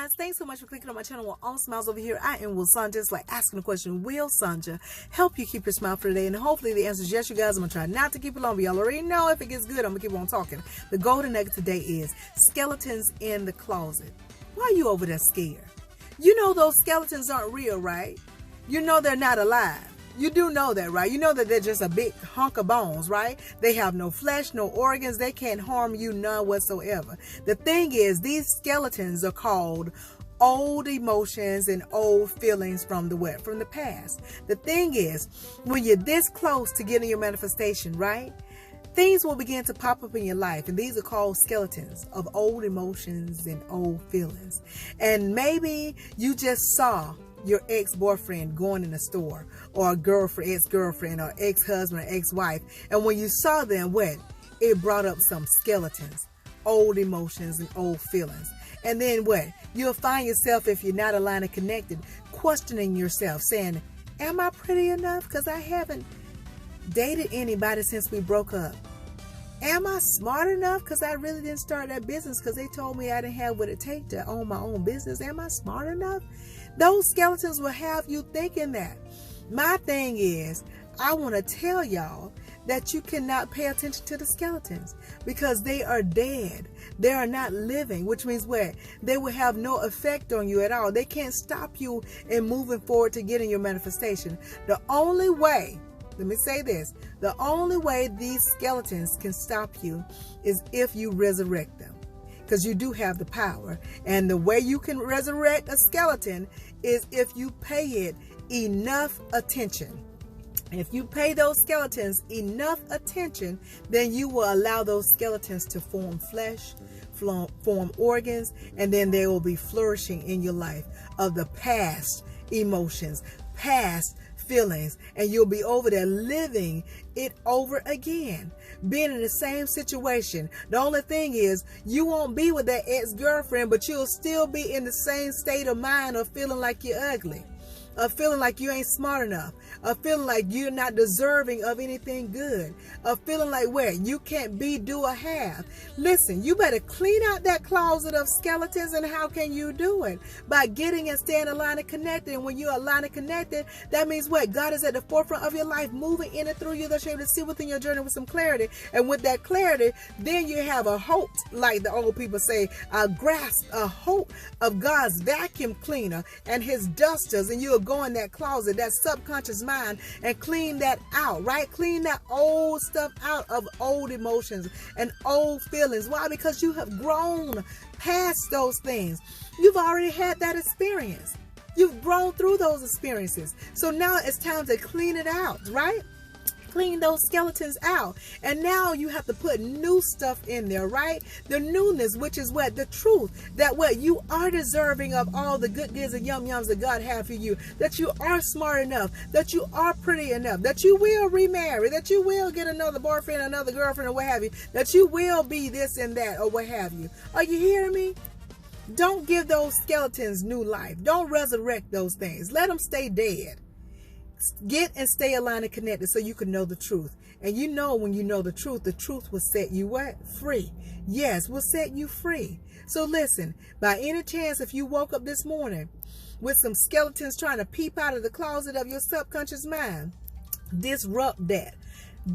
guys, thanks so much for clicking on my channel. All Smiles Over Here. I am Will Sanja. It's like asking the question, will Sanja help you keep your smile for today? And hopefully the answer is yes, you guys. I'm going to try not to keep it long, but y'all already know if it gets good, I'm going to keep on talking. The golden nugget today is skeletons in the closet. Why are you over there scared? You know those skeletons aren't real, right? You know they're not alive. You do know that, right? You know that they're just a big hunk of bones, right? They have no flesh, no organs. They can't harm you none whatsoever. The thing is, these skeletons are called old emotions and old feelings from the past. The thing is, when you're this close to getting your manifestation, right? Things will begin to pop up in your life, and these are called skeletons of old emotions and old feelings. And maybe you just saw your ex-boyfriend going in the store, or a girlfriend, ex-girlfriend, or ex-husband, or ex-wife, and when you saw them, it brought up some skeletons, old emotions and old feelings. And then you'll find yourself, if you're not aligned and connected, questioning yourself, saying, am I pretty enough? Because I haven't dated anybody since we broke up. Am I smart enough? Because I really didn't start that business because they told me I didn't have what it takes to own my own business. Am I smart enough? Those skeletons will have you thinking that. My thing is, I want to tell y'all that you cannot pay attention to the skeletons because they are dead. They are not living, which means they will have no effect on you at all. They can't stop you in moving forward to getting your manifestation. The only way, let me say this, the only way these skeletons can stop you is if you resurrect them. Because you do have the power. And the way you can resurrect a skeleton is if you pay it enough attention. If you pay those skeletons enough attention, then you will allow those skeletons to form flesh, form organs, and then they will be flourishing in your life of the past emotions, past feelings, and you'll be over there living it over again, being in the same situation. The only thing is, you won't be with that ex-girlfriend, but you'll still be in the same state of mind of feeling like you're ugly, of feeling like you ain't smart enough, of feeling like you're not deserving of anything good, of feeling like you can't be, do, or have. Listen, you better clean out that closet of skeletons. And how can you do it? By getting and staying aligned and connected. And when you're aligned and connected, that means God is at the forefront of your life, moving in and through you, that you're able to see within your journey with some clarity. And with that clarity, then you have a hope, like the old people say, a grasp, a hope of God's vacuum cleaner and his dusters, and you'll go in that closet, that subconscious mind, and clean that out, right? Clean that old stuff out of old emotions and old feelings. Why? Because you have grown past those things. You've already had that experience. You've grown through those experiences. So now it's time to clean it out, right? Clean those skeletons out. And now you have to put new stuff in there, right? The newness, which is the truth, that you are deserving of all the good goods and yum-yums that God has for you, that you are smart enough, that you are pretty enough, that you will remarry, that you will get another boyfriend, another girlfriend, or what have you, that you will be this and that, or what have you. Are you hearing me? Don't give those skeletons new life. Don't resurrect those things. Let them stay dead. Get and stay aligned and connected so you can know the truth. And you know, when you know the truth will set you free. Yes, will set you free. So listen, by any chance, if you woke up this morning with some skeletons trying to peep out of the closet of your subconscious mind, disrupt that.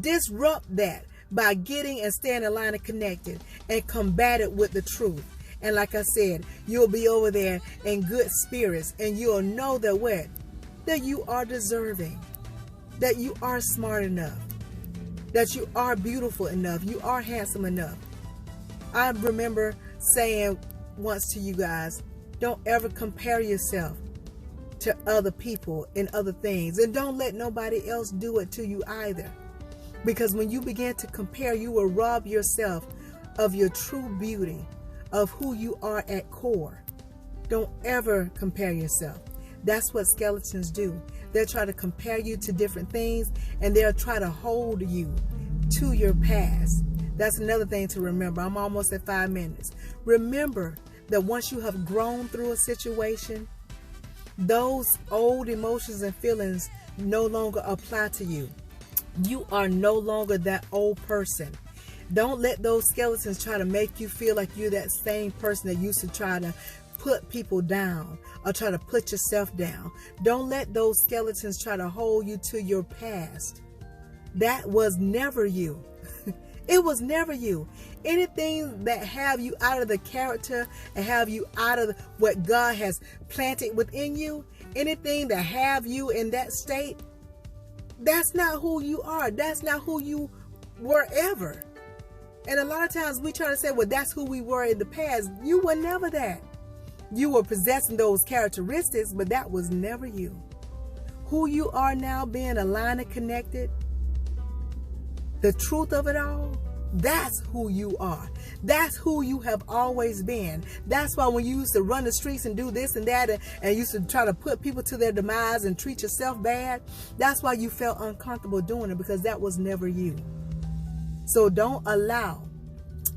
Disrupt that by getting and staying aligned and connected, and combat it with the truth. And like I said, you'll be over there in good spirits, and you'll know that that you are deserving, that you are smart enough, that you are beautiful enough, you are handsome enough. I remember saying once to you guys, don't ever compare yourself to other people and other things, and don't let nobody else do it to you either. Because when you begin to compare, you will rob yourself of your true beauty, of who you are at core. Don't ever compare yourself. That's what skeletons do. They'll try to compare you to different things, and they'll try to hold you to your past. That's another thing to remember. I'm almost at 5 minutes. Remember that once you have grown through a situation, those old emotions and feelings no longer apply to you. You are no longer that old person. Don't let those skeletons try to make you feel like you're that same person that used to try to put people down or try to put yourself down. Don't let those skeletons try to hold you to your past. That was never you. It was never you. Anything that have you out of the character and have you out of what God has planted within you, anything that have you in that state, that's not who you are. That's not who you were ever. And a lot of times we try to say, well, that's who we were in the past. You were never that. You were possessing those characteristics, but that was never you. Who you are now, being aligned and connected, the truth of it all, that's who you are. That's who you have always been. That's why when you used to run the streets and do this and that and used to try to put people to their demise and treat yourself bad, that's why you felt uncomfortable doing it, because that was never you. So don't allow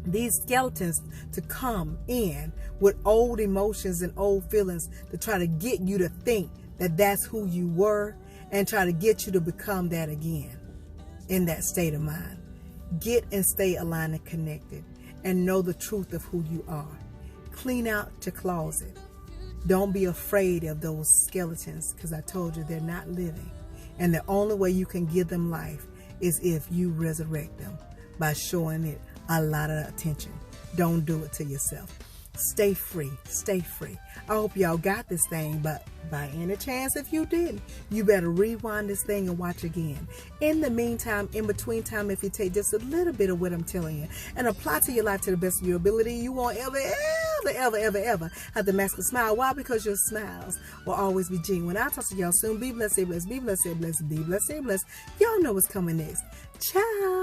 these skeletons to come in with old emotions and old feelings to try to get you to think that that's who you were and try to get you to become that again in that state of mind. Get and stay aligned and connected and know the truth of who you are. Clean out your closet. Don't be afraid of those skeletons, because I told you they're not living. And the only way you can give them life is if you resurrect them by showing it a lot of attention. Don't do it to yourself. Stay free. Stay free. I hope y'all got this thing, but by any chance, if you didn't, you better rewind this thing and watch again. In the meantime, in between time, if you take just a little bit of what I'm telling you and apply to your life to the best of your ability, you won't ever have to mask a smile. Why? Because your smiles will always be genuine. I'll talk to y'all soon. Be blessed, stay blessed, be blessed, stay blessed, be blessed, stay blessed. Y'all know what's coming next. Ciao.